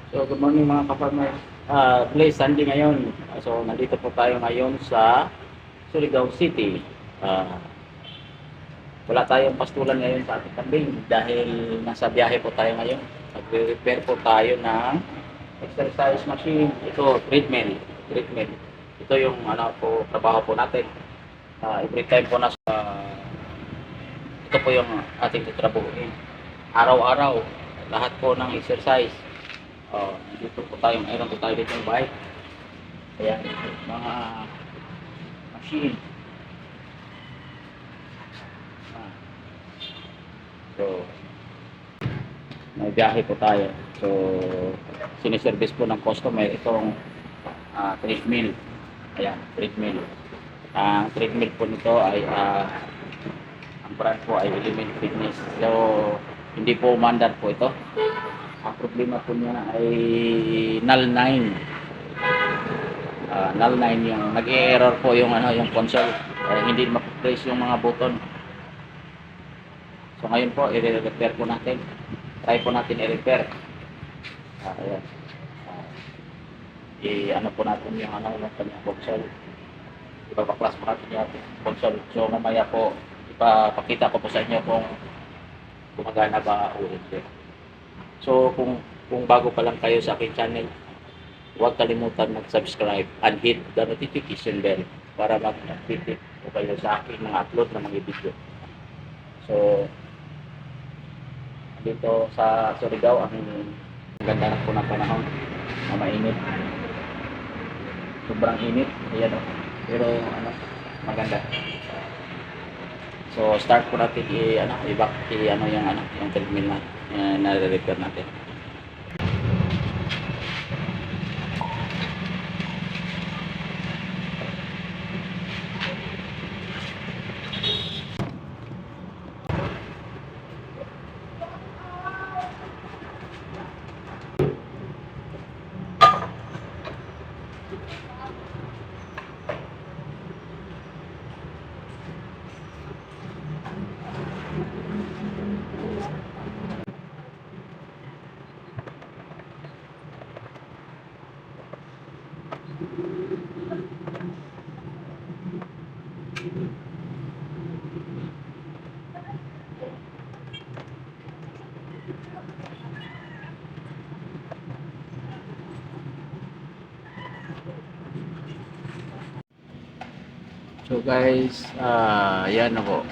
So, good morning mga ka-farmer. Today's Sunday ngayon. So, nandito po tayo ngayon sa Surigao City. Ah, wala tayong pastulan ngayon sa ating kambing dahil nasa biyahe po tayo ngayon. Nagre-repair po tayo ng exercise machine. Ito, treadmill. Treadmill. Ito yung trabaho po natin. Every time po ito po yung ating tatrabuhin. Araw-araw, lahat po ng exercise. Dito po tayo, mayroon po tayo dito yung bike. Ayan, mga machine. Ah, so, may biyahe po tayo. So, siniservice po ng customer itong treadmill. Ayan, treadmill. Ang treadmill po nito ay ang brand po ay Element Fitness. So, hindi po umandar po ito. Ang problema po niya ay null 9. Null 9 yung nag-error po yung yung console. Hindi ma-place yung mga button. So ngayon po i-repair po natin. Try po natin i-repair. Ayan. I-ano po natin yung yung kanyang console. Ipapaklas po natin yung console. So mamaya po ipapakita ko po sa inyo kung gumagana ba o hindi. So kung bago pa lang kayo sa aking channel, huwag kalimutan mag-subscribe and hit the notification bell para mag-update po kayo sa aking mga upload na mga video. So dito sa Surigao ang ganda na po ng panahon na mainit. Sobrang init. Ayan o. Pero maganda. So start po natin i-back yung treadmill na na-repair natin. So guys, yan ako.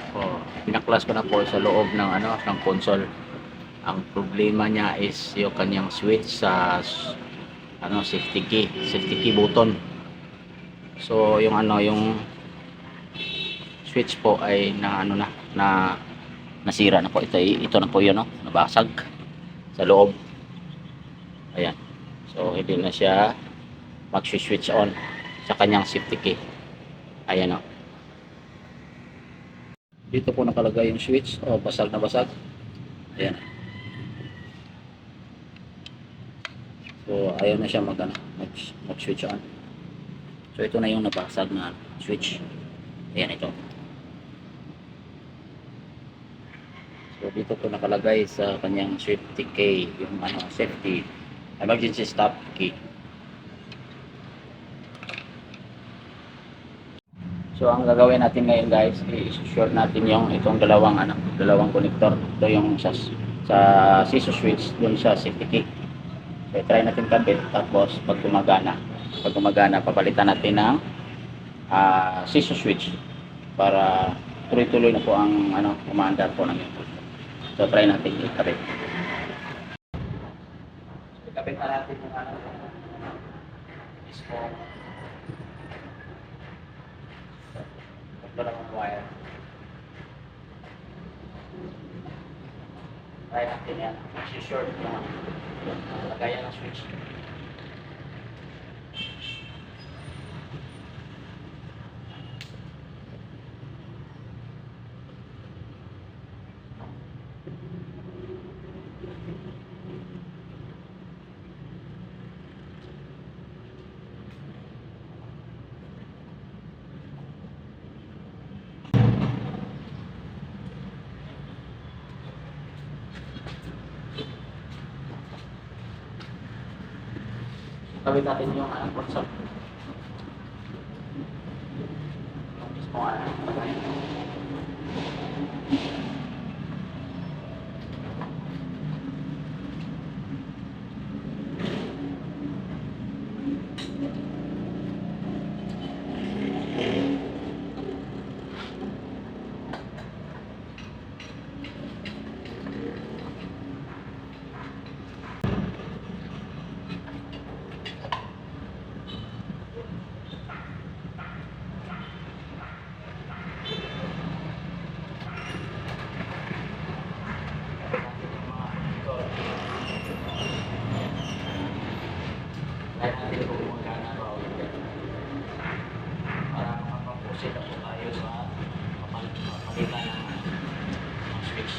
Pinaklas ko na po sa loob ng ng console. Ang problema niya is yung kanyang switch sa safety key button. So yung yung switch po ay na nasira na po. Ito na po 'yon, nabasag sa loob. Ayan. So hindi na siya mag-switch on sa kanyang safety key. Ayan o. Dito po nakalagay yung switch. Basag na basag. Ayan. So ayaw na siya mag-switch on. So ito na yung nabasag na switch. Ayan ito. So dito po nakalagay sa kanyang safety key, yung safety emergency stop key. So ang gagawin natin ngayon guys, i-sure natin yung itong dalawang connector. Ito yung sa scissor switch dun sa safety key. So try natin kabit, tapos pag gumagana papalitan natin ng scissor switch para tuloy-tuloy na po ang umaandar po ng ito. So try natin ikabit. So ikabit na natin yung small dalawang wire. Try natin yan. I-short yung lagayan ng switch. Gawin natin yung consult. Yung mismo kaya natin kung magana ba o hindi. Para makaproceed na po tayo sa kapalitan ng switch.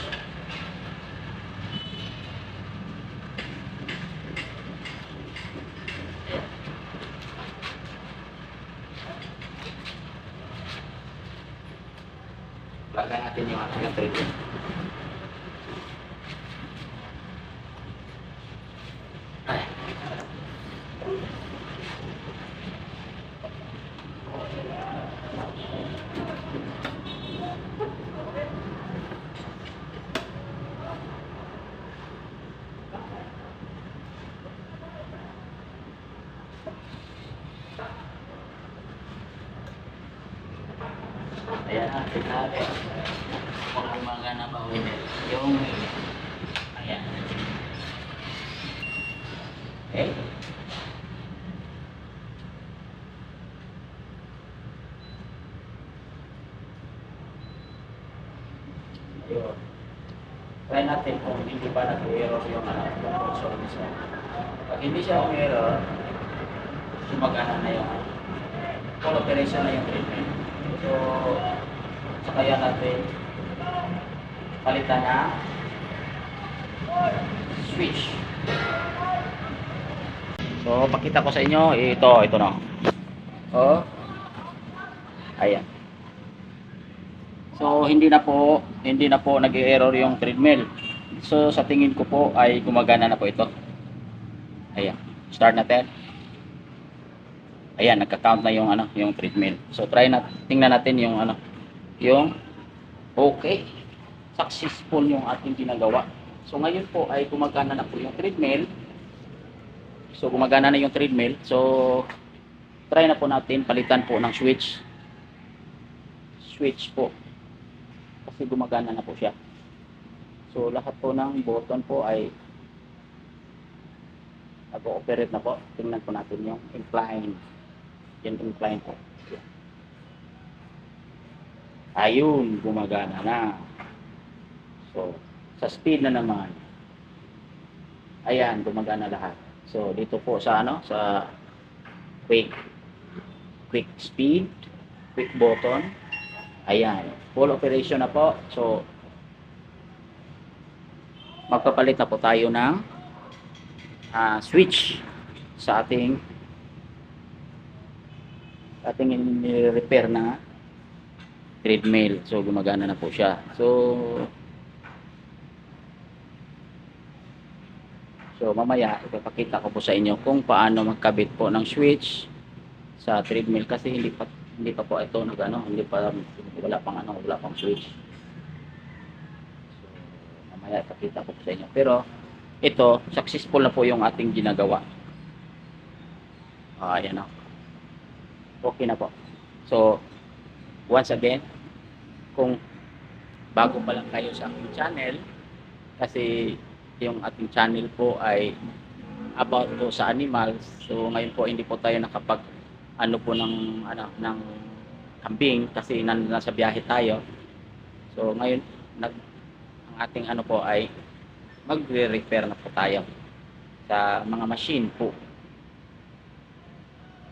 Lagyan natin yung ating trigger. Ayan na, tignan natin kung gumagana ba o hindi. Yung, ayan. Okay. Ayun. Try natin kung hindi ba nag-error yung console mismo. Pag hindi siya error, gumagana na yung full operation na yung treatment. So, sa kaya natin palitan na switch. So, pakita ko sa inyo, ito na. Oh. Ayan. So, hindi na po nag-error yung treadmill. So, sa tingin ko po ay gumagana na po ito. Ayan. Start natin. Ayan, nagka-count na yung yung treadmill. So, tingnan natin yung yung okay. Successful yung ating ginagawa. So, ngayon po ay gumagana na po yung treadmill. So, gumagana na yung treadmill. So, try na po natin palitan po ng switch. Switch po. Kasi gumagana na po siya. So, lahat po ng button po ay nag-ooperate na po. Tingnan po natin yung incline. Yung incline po. Ayun, gumagana na. So, sa speed na naman. Ayan, gumagana lahat. So, dito po sa sa quick speed, quick button. Ayan, full operation na po. So, magpapalit na po tayo ng switch sa ating repair na treadmill. So, gumagana na po siya. So, mamaya ipapakita ko po sa inyo kung paano magkabit po ng switch sa treadmill kasi hindi pa po ito wala pang switch. So, mamaya ipapakita ko po sa inyo. Pero ito, successful na po yung ating ginagawa. Ayan na. Okay na po. So, once again, kung bago pa lang kayo sa aking channel, kasi yung ating channel po ay about po sa animals. So, ngayon po hindi po tayo nakapag ng kambing kasi nasa biyahe tayo. So, ngayon ang ating po ay magre-repair na po tayo sa mga machine po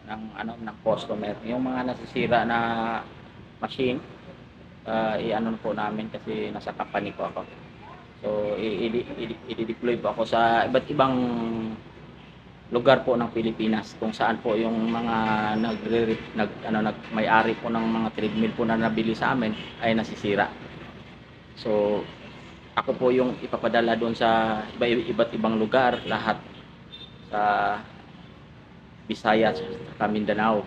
ng customer. Yung mga nasisira na machine, i-ano po namin kasi nasa company po ako. So, i-deploy po ako sa iba't ibang lugar po ng Pilipinas kung saan po yung mga may-ari po ng mga treadmill po na nabili sa amin ay nasisira. So, ako po yung ipapadala doon sa iba't ibang lugar, lahat sa Visayas, at Mindanao.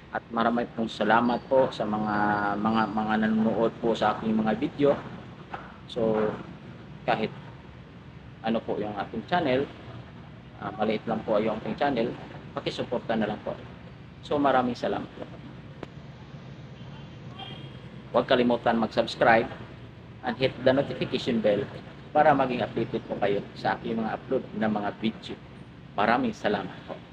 At marami pong salamat po sa mga nanonood po sa aking mga video. So kahit ano po yung ating channel, maliit lang po yung ating channel, pakisuporta na lang po. So maraming salamat po. Huwag kalimutan mag-subscribe and hit the notification bell para maging updated po kayo sa aking mga upload ng mga video. Maraming salamat po.